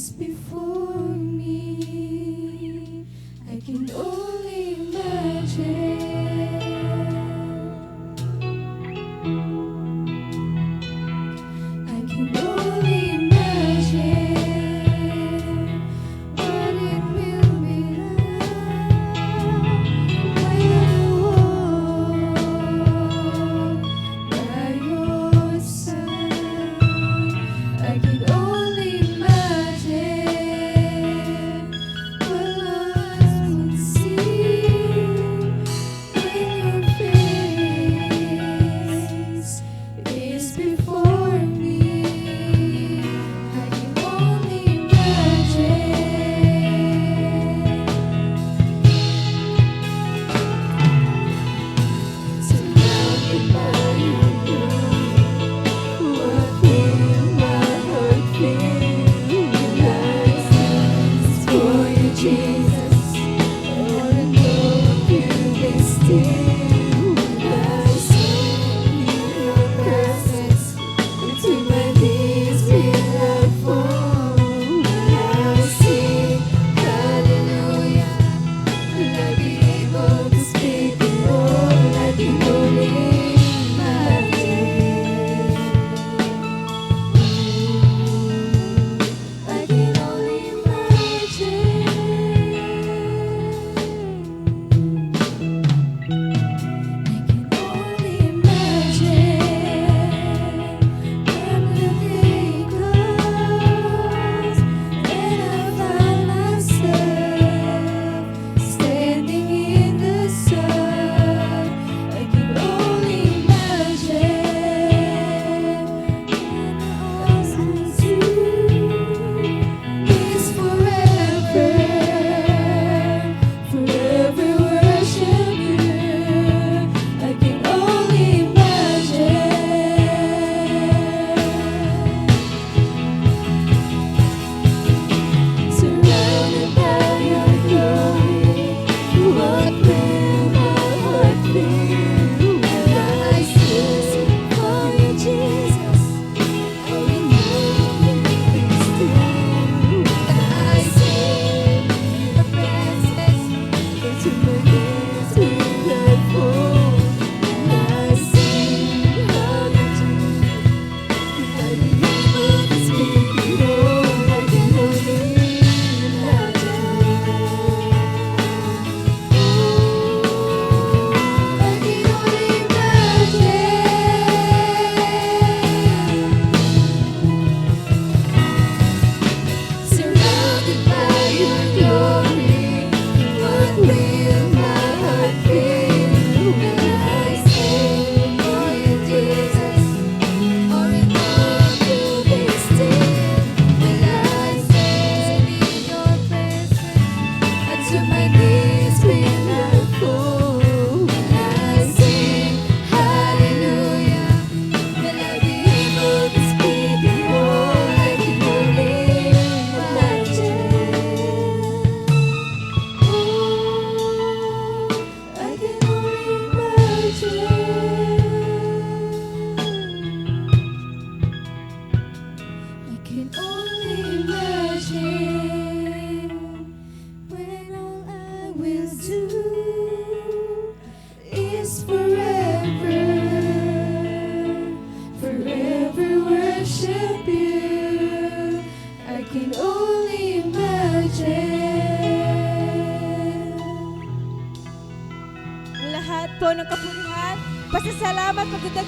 is before me. I can only imagine. I can only imagine what it will be like when I walk by your side. I can only imagine what eyes will see when your face is before me. I can only imagine. Surrounded by your glory, what will my heart feel when I stand for you, Jesus? I wanna know you be still when I stand in your presence. To my knees will I fall when I sing hallelujah. Will I be able to speak in all I can only imagine? I can only imagine. I can only imagine when the day comes and I find myself standing in the sun. I can only imagine when all I do is forever worship you. I can only imagine. Surrounded by your glory, what will my heart feel when I sing for you, Jesus? Only you can be still when I sing your presence. To my knees will I fall when I sing hallelujah. Will I be able to speak it all? I can only imagine. I can only imagine. Surrounded by your glory, what will my heart feel when I sing for you, Jesus? Or in all to be still, will I stand in your presence? And to my knees will I fall when I sing hallelujah. Will I be able to speak it all? I can only imagine. I can only imagine. I can only imagine when all I will do is forever worship you. I can only imagine. Ang lahat po ng kapurihan, pasasalamat, pagdadag